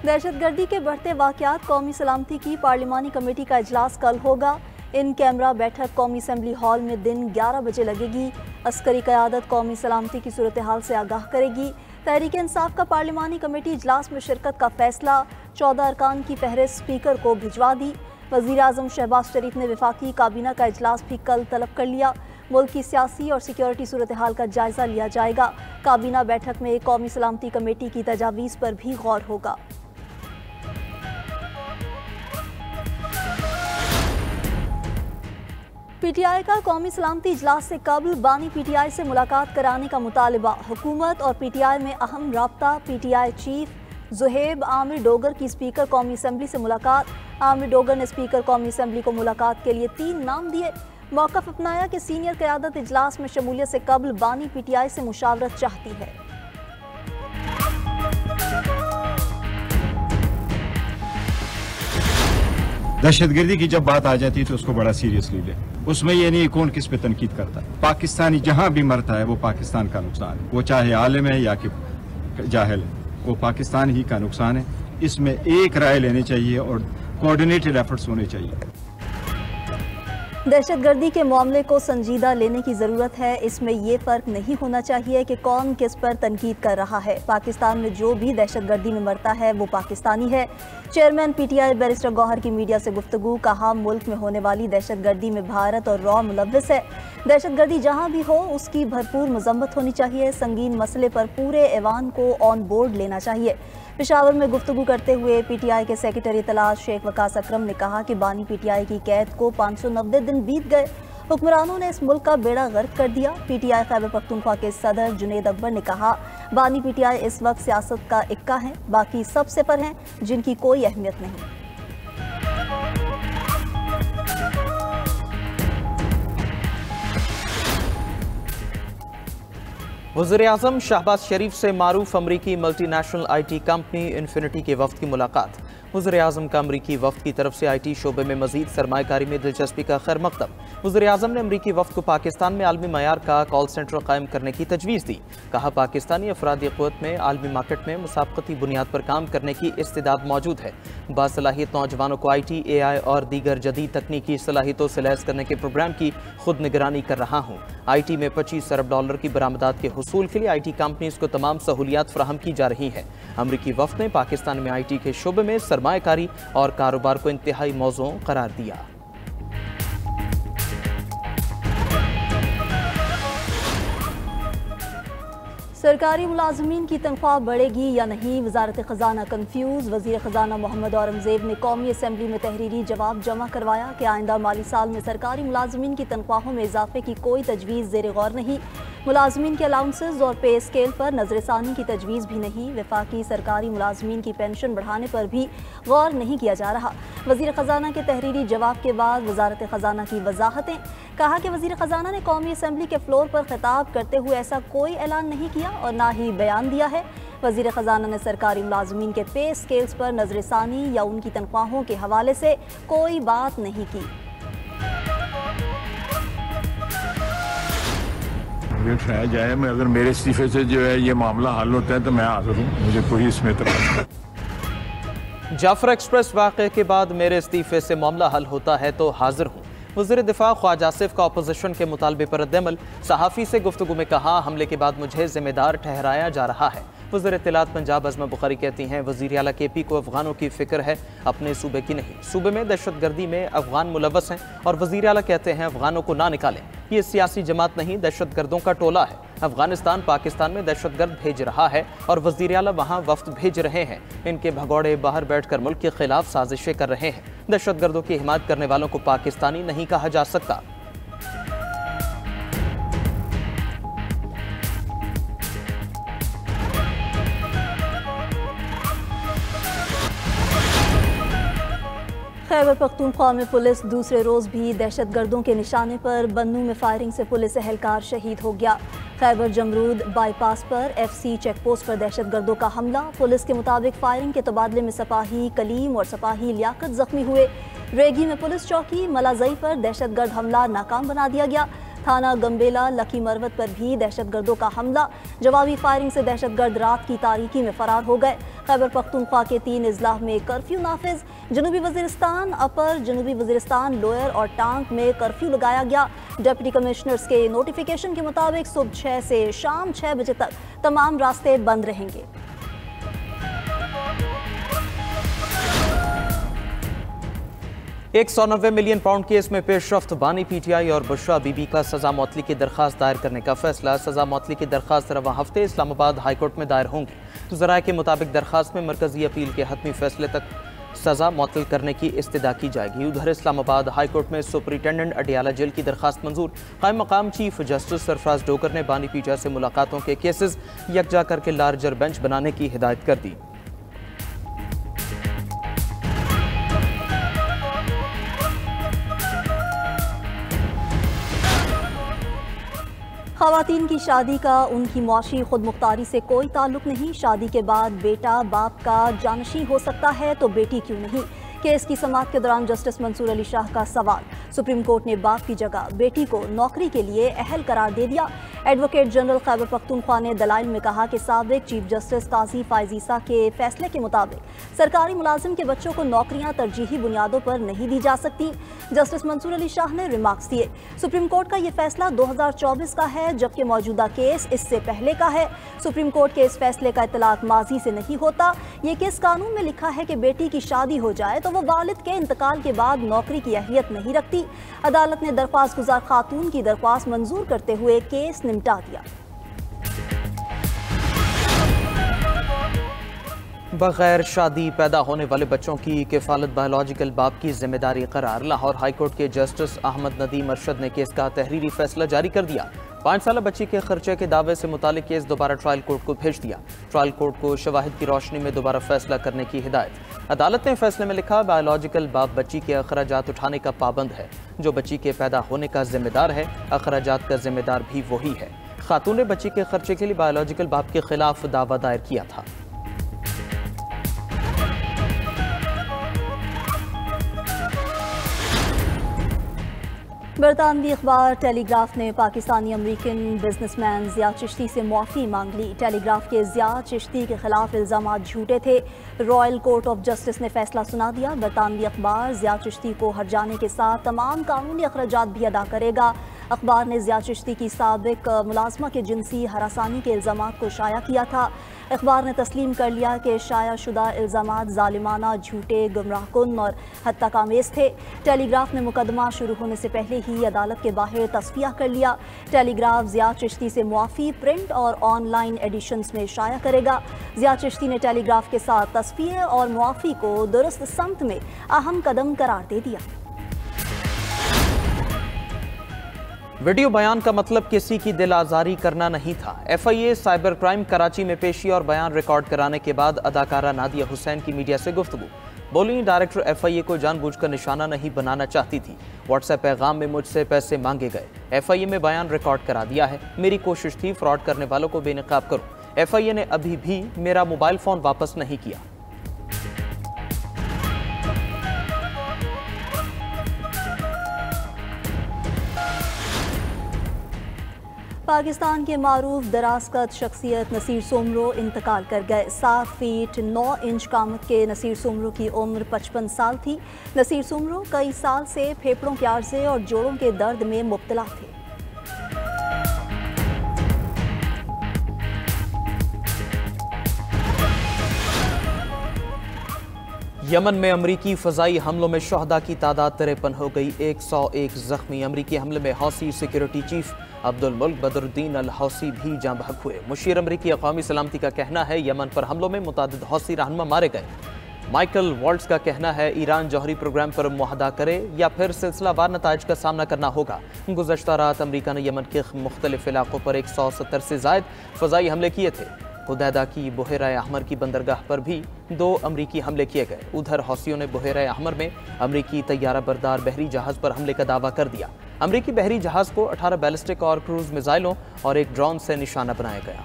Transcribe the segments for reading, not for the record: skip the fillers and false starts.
दहशतगर्दी के बढ़ते वाक़यात कौमी सलामती की पार्लिमानी कमेटी का इजलास कल होगा। इन कैमरा बैठक कौमी असम्बली हॉल में दिन 11 बजे लगेगी। अस्करी क़यादत कौमी सलामती की सूरत हाल से आगाह करेगी। तहरीक इंसाफ का पार्लिमानी कमेटी इजलास में शिरकत का फैसला 14 अरकान की फहरिस्त स्पीकर को भिजवा दी। वज़ीर आज़म शहबाज शरीफ ने वफाकी काबीना का इजलास भी कल तलब कर लिया। मुल्क की सियासी और सिक्योरिटी सूरत हाल का जायज़ा लिया जाएगा। काबीना बैठक में कौमी सलामती कमेटी की तजावीज़ पर भी गौर होगा। पीटीआई का कौमी सलामती इजलास से कबल बानी पीटीआई से मुलाकात कराने का मुतालबा। हुकूमत और पीटीआई में अहम राब्ता। पीटीआई चीफ ज़ुहैब आमिर डोगर की स्पीकर कौमी असम्बली से मुलाकात। आमिर डोगर ने स्पीकर कौमी असम्बली को मुलाकात के लिए 3 नाम दिए। मौक़िफ़ अपनाया कि सीनियर क़यादत इजलास में शमूलियत से कबल बानी पीटीआई से मुशावरत चाहती है। दहशतगर्दी की जब बात आ जाती है तो उसको बड़ा सीरियसली ले। उसमें ये नहीं कौन किस पे तनकीद करता है। पाकिस्तानी जहां भी मरता है वो पाकिस्तान का नुकसान है, वो चाहे आलिम है या कि जाहिल है, वो पाकिस्तान ही का नुकसान है। इसमें एक राय लेनी चाहिए और कोऑर्डिनेटेड एफर्ट्स होने चाहिए। दहशतगर्दी के मामले को संजीदा लेने की ज़रूरत है। इसमें ये फ़र्क नहीं होना चाहिए कि कौन किस पर तनकीद कर रहा है। पाकिस्तान में जो भी दहशतगर्दी में मरता है वो पाकिस्तानी है। चेयरमैन पीटीआई बैरिस्टर गौहर की मीडिया से गुफ्तगू। कहा, मुल्क में होने वाली दहशतगर्दी में भारत और रॉ मुलव्विस है। दहशतगर्दी जहाँ भी हो उसकी भरपूर मजम्मत होनी चाहिए। संगीन मसले पर पूरे ऐवान को ऑन बोर्ड लेना चाहिए। पेशावर में गुफ्तगू करते हुए पीटीआई के सेक्रेटरी तलाश शेख वकास अकरम ने कहा कि बानी पीटीआई की कैद को 590 दिन बीत गए। हुक्मरानों ने इस मुल्क का बेड़ा गर्क कर दिया। पीटीआई खैबर पख्तूनख्वा के सदर जुनेद अकबर ने कहा, बानी पीटीआई इस वक्त सियासत का इक्का है, बाकी सब सिफर हैं जिनकी कोई अहमियत नहीं। वज़ीर-ए-आज़म शहबाज शरीफ से मारूफ अमरीकी मल्टीनेशनल IT कंपनी इन्फिनिटी के वफ्द की मुलाकात। वज़ीर-ए-आज़म का अमरीकी वफ्द की तरफ से IT शोबे में मज़ीद सरमायाकारी में दिलचस्पी का खैर मकदम। वज़ीर-ए-आज़म ने अमरीकी वफ्द को पाकिस्तान में आलमी मयार का कॉल सेंटर कायम करने की तजवीज़ दी। कहा, पाकिस्तानी अफरादी क़ुव्वत में आलमी मार्केट में मुसाबकती बुनियाद पर काम करने की इस्तेदाद मौजूद है। बासलाहियत नौजवानों को IT, AI और दीगर जदीद तकनीकी सलाहियतों से लैस करने के प्रोग्राम की खुद निगरानी कर रहा हूँ। IT में $25 अरब की बरामदात के हुसूल के लिए IT कंपनीज को तमाम सहूलियात फराहम की जा रही है। अमरीकी वफ्द ने पाकिस्तान में IT के शोबे में सरमायाकारी और कारोबार को इंतहाई मौजू करार दिया। सरकारी मुलाजमीन की तनख्वाह बढ़ेगी या नहीं, वजारत खजाना कंफ्यूज। वजीर खजाना मोहम्मद औरंगजेब ने कौमी असम्बली में तहरीरी जवाब जमा करवाया कि आइंदा माली साल में सरकारी मुलाजमीन की तनख्वाहों में इजाफे की कोई तजवीज़ ज़ेर गौर नहीं। मुलाजमीन के अलाउंसेज और पे स्केल पर नजरसानी की तजवीज़ भी नहीं। वफाकी सरकारी मुलाजमीन की पेंशन बढ़ाने पर भी गौर नहीं किया जा रहा। वजीर खजाना के तहरीरी जवाब के बाद वजारत खजाना की वजाहतें। कहा कि वजीर खजाना ने कौमी असम्बली के फ्लोर पर खिताब करते हुए ऐसा कोई ऐलान नहीं किया और ना ही बयान दिया है। वजीर खजाना ने सरकारी मुलाजमीन के पे स्केल्स पर नजरसानी या उनकी तनख्वाहों के हवाले से कोई बात नहीं की। उठाया जाए, मैं अगर मेरे इस्तीफे से जो है ये मामला हल होता है तो मैं हाजिर हूँ। मुझे कोई इसमें जाफर एक्सप्रेस वाक़े के बाद मेरे इस्तीफे से मामला हल होता है तो हाजिर हूँ। वज़ीर दिफा ख्वाजा आसिफ का अपोजिशन के मुतालबे पर रद्द-ए-अमल। सहाफ़ी से गुफ्तगू में कहा, हमले के बाद मुझे जिम्मेदार ठहराया जा रहा है। वज़ीर इत्तलात पंजाब अज़मा बुखारी कहती हैं, वज़ीर आला KP को अफ़गानों की फ़िक्र है, अपने सूबे की नहीं। सूबे में दहशतगर्दी में अफ़गान मुलव्वस हैं और वज़ीर आला कहते हैं अफ़गानों को ना निकालें। ये सियासी जमात नहीं, दहशतगर्दों का टोला है। अफगानिस्तान पाकिस्तान में दहशतगर्द भेज रहा है और वज़ीर आला वहाँ वफ्द भेज रहे हैं। इनके भगौड़े बाहर बैठकर मुल्क के खिलाफ साजिशें कर रहे हैं। दहशतगर्दों की हिमायत करने वालों को पाकिस्तानी नहीं कहा जा सकता। खैबर पख्तूनख्वा में पुलिस दूसरे रोज़ भी दहशतगर्दों के निशाने पर। बन्नू में फायरिंग से पुलिस एहलकार शहीद हो गया। खैबर जमरूद बाईपास पर FC चेक पोस्ट पर दहशतगर्दों का हमला। पुलिस के मुताबिक फायरिंग के तबादले में सपाही कलीम और सपाही लियाकत जख्मी हुए। रेगी में पुलिस चौकी मलाजई पर दहशतगर्द हमला नाकाम बना दिया गया। थाना गंबेला लकी मरवत पर भी दहशतगर्दों का हमला। जवाबी फायरिंग से दहशतगर्द रात की तारीकी में फरार हो गए। खैबर पख्तूनख्वा के 3 अजला में कर्फ्यू नाफिज। जनूबी वजीरिस्तान, अपर जनूबी वजीरिस्तान, लोअर और टांग में कर्फ्यू लगाया गया। डिप्टी कमिश्नर्स के नोटिफिकेशन के मुताबिक सुबह 6 से शाम 6 बजे तक तमाम रास्ते बंद रहेंगे। एक 190 मिलियन पाउंड केस में पेशरफ्त। बानी पीटीआई और बुशरा बीबी का सजा मौतली की दरखास्त दायर करने का फैसला। सजा मौतली की दरखास्त रवां हफ्ते इस्लामाबाद हाईकोर्ट में दायर होंगी। ज़राए के मुताबिक दरखास्त में मरकजी अपील के हतमी फैसले तक सजा मुअत्तल करने की इस्तदा की जाएगी। उधर इस्लामाबाद हाईकोर्ट में सुपरिटेंडेंट अडियाला जेल की दरखास्त मंजूर। कायम मकाम चीफ जस्टिस सरफराज डोकर ने बानी पीटीआई से मुलाकातों के केसेस यकजा करके लार्जर बेंच बनाने की हिदायत कर दी। ख़वातीन की शादी का उनकी मुआशी खुद मुख्तारी से कोई ताल्लुक नहीं। शादी के बाद बेटा बाप का जानशी हो सकता है तो बेटी क्यों नहीं। केस की समाअत के दौरान जस्टिस मंसूर अली शाह का सवाल। सुप्रीम कोर्ट ने बाप की जगह बेटी को नौकरी के लिए अहल करार दे दिया। एडवोकेट जनरल खैबर पख्तूनख्वा ने दलाइल में कहा कि साबिक चीफ जस्टिस काजी फायज ईसा के फैसले के मुताबिक सरकारी मुलाजिम के बच्चों को नौकरियां तरजीही बुनियादों पर नहीं दी जा सकती। जस्टिस मंसूर अली शाह ने रिमार्क्स दिए। सुप्रीम कोर्ट का ये फैसला 2024 का है, जबकि मौजूदा केस इससे पहले का है। सुप्रीम कोर्ट के इस फैसले का इतलाक माजी से नहीं होता। ये केस कानून में लिखा है कि बेटी की शादी हो जाए तो वो वालिद के इंतकाल के बाद नौकरी की अहलियत नहीं रखती। अदालत ने दरख्वास्त गुजार खातून की दरख्वास्त मंजूर करते हुए केस निपटा दिया। बगैर शादी पैदा होने वाले बच्चों की किफालत बायोलॉजिकल बाप की जिम्मेदारी करार। लाहौर हाईकोर्ट के जस्टिस अहमद नदीम अरशद ने केस का तहरीरी फैसला जारी कर दिया। 5 साल बच्ची के खर्चे के दावे से मुतालिक केस दोबारा ट्रायल कोर्ट को भेज दिया। ट्रायल कोर्ट को शवाहिद की रोशनी में दोबारा फैसला करने की हिदायत। अदालत ने फैसले में लिखा, बायोलॉजिकल बाप बच्ची के अखराजात उठाने का पाबंद है। जो बच्ची के पैदा होने का जिम्मेदार है, अखराजात का जिम्मेदार भी वही है। खातून ने बच्ची के खर्चे के लिए बायोलॉजिकल बाप के खिलाफ दावा दायर किया था। बरतानवी अखबार टेलीग्राफ ने पाकिस्तानी अमरीकन बिजनेसमैन ज़िया चिश्ती से मुआफ़ी मांग ली। टेलीग्राफ के ज़िया चिश्ती के खिलाफ इल्ज़ामात झूठे थे। रॉयल कोर्ट ऑफ जस्टिस ने फैसला सुना दिया। बरतानवी अखबार ज़िया चिश्ती को हर जाने के साथ तमाम कानूनी अखराजात भी अदा करेगा। अखबार ने ज़िया चिश्ती की साबिक मुलाजमा के जिनसी हरासानी के इल्ज़ामात को शाया किया था। अखबार ने तस्लीम कर लिया कि शाया शुदा इल्ज़ामात ज़ालिमाना, झूठे, गुमराहकुन और हत्याकामेज़ थे। टेलीग्राफ ने मुकदमा शुरू होने से पहले ही अदालत के बाहर तस्फिया कर लिया। टेलीग्राफ ज़िया चिश्ती से मुआफ़ी प्रिंट और ऑनलाइन एडिशंस में शाया करेगा। ज़िया चिश्ती ने टेलीग्राफ के साथ तस्फिये और मुआफ़ी को दुरुस्त समत में अहम कदम करार दे दिया। वीडियो बयान का मतलब किसी की दिल आज़ारी करना नहीं था। FIA साइबर क्राइम कराची में पेशी और बयान रिकॉर्ड कराने के बाद अदाकारा नादिया हुसैन की मीडिया से गुफ्तगू। बोली, डायरेक्टर FIA को जानबूझकर निशाना नहीं बनाना चाहती थी। व्हाट्सएप पैगाम में मुझसे पैसे मांगे गए। FIA में बयान रिकॉर्ड करा दिया है। मेरी कोशिश थी फ्रॉड करने वालों को बेनकाब करूं। FIA ने अभी भी मेरा मोबाइल फ़ोन वापस नहीं किया। पाकिस्तान के मारूफ दराज़कद शख्सियत नसीर सोमरो इंतकाल कर गए। 7 फीट 9 इंच कामत के नसीर सोमरो की उम्र 55 साल थी। नसीर सोमरो कई साल से फेफड़ों के आर्जे और जोड़ों के दर्द में मुब्तला थे। यमन में अमरीकी फ़ज़ाई हमलों में शहदा की तादाद 53 हो गई। 101 जख्मी। अमरीकी हमले में हौसी सिक्योरिटी चीफ अब्दुल मुल्क बदरुद्दीन अल हौसी भी जाँ बहक हुए। मुशीर अमरीकी अक़वामी सलामती का कहना है यमन पर हमलों में मुतादिद हौसी रहनुमा मारे गए। माइकल वॉल्ट्स का कहना है ईरान जौहरी प्रोग्राम पर मुआहदा करे या फिर सिलसिलावार नताइज का सामना करना होगा। गुज़श्ता रात अमरीका ने यमन के मुख्तलिफ इलाकों पर 170 से ज़ायद फ़ज़ाई हमले किए थे। हुदैदा की बुहेरा अहमर की बंदरगाह पर भी 2 अमरीकी हमले किए गए। उधर हौसियों ने बुहेरा अहमर में अमरीकी तैयारा बरदार बहरी जहाज़ पर हमले का दावा कर दिया। अमरीकी बहरी जहाज़ को 18 बैलिस्टिक और क्रूज मिसाइलों और एक ड्रोन से निशाना बनाया गया।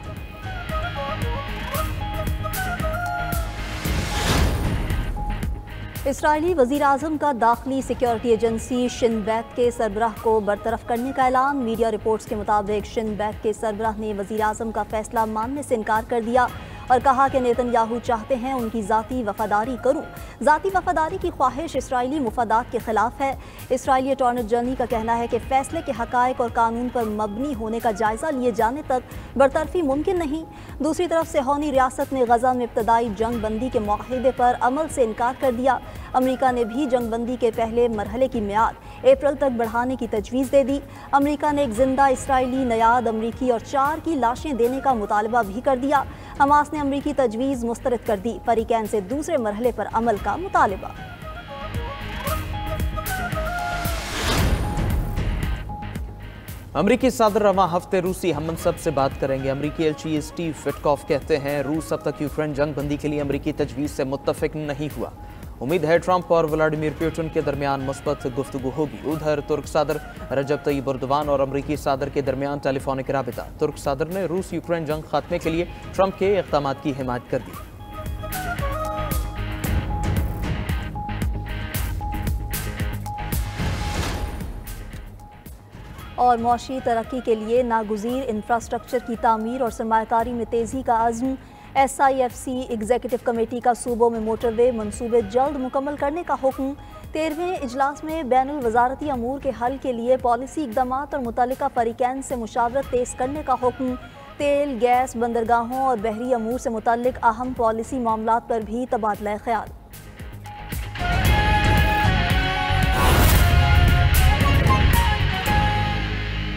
इसराइली वज़ीर-ए-आज़म का दाखिली सिक्योरिटी एजेंसी शिन बेत के सरबराह को बरतरफ करने का ऐलान। मीडिया रिपोर्ट्स के मुताबिक शिन बेत के सरबराह ने वज़ीर-ए-आज़म का फैसला मानने से इनकार कर दिया और कहा कि नेतन्याहू चाहते हैं उनकी ज़ाती वफादारी करूं। ज़ाती वफादारी की ख्वाहिश इसराइली मुफादात के खिलाफ है। इसराइली अटॉर्नी जनरल का कहना है कि फैसले के हक़ाइक़ और कानून पर मबनी होने का जायज़ा लिए जाने तक बरतरफी मुमकिन नहीं। दूसरी तरफ सेहूनी रियासत ने गजा में इब्तदाई जंग बंदी के मुआहदे पर अमल से इनकार कर दिया। अमरीका ने भी जंग बंदी के पहले मरहले की मियाद अप्रैल तक बढ़ाने की तजवीज़ दे दी। अमरीका ने एक जिंदा इसराइली नयाद अमरीकी और 4 की लाशें देने का मुतालबा भी कर दिया। हमास ने अमरीकी तजवीज़ मुस्तरद कर दी। फरीकैन से दूसरे मरहले पर अमल का मुतालबा। अमरीकी सदर रवां हफ्ते रूसी हममनसब से बात करेंगे। अमरीकी एलची स्टीव विटकॉफ कहते हैं रूस अब तक यूक्रेन जंग बंदी के लिए अमरीकी तजवीज़ से मुत्तफिक नहीं हुआ। उम्मीद है ट्रंप और व्लादिमीर पुतिन के दरमियान मुस्बत गुफ्तगू होगी। उधर तुर्क सदर रजब तय्यिप एर्दोगान और अमरीकी सदर के दरमियान टेलीफोनिक राबिता। तुर्क सदर ने रूस यूक्रेन जंग खात्मे के लिए ट्रंप के इक़दामात की हिमायत कर दी। और मौशी तरक्की के लिए नागुज़ीर इंफ्रास्ट्रक्चर की तामीर और सरमायाकारी में तेज़ी का अज़्म। SIFC एग्जीक्यूटिव कमेटी का सूबों में मोटरवे मनसूबे जल्द मुकम्मल करने का हुक्म। 13वें इजलास में बैनुल वज़ारती अमूर के हल के लिए पॉलिसी इक़दामात और मुतल्लिका फ़रीक़ैन से मुशावरत तेज़ करने का हुक्म। तेल, गैस, बंदरगाहों और बहरी अमूर से मुतल्लिक अहम पॉलिसी मामलात पर भी तबादला ख्याल।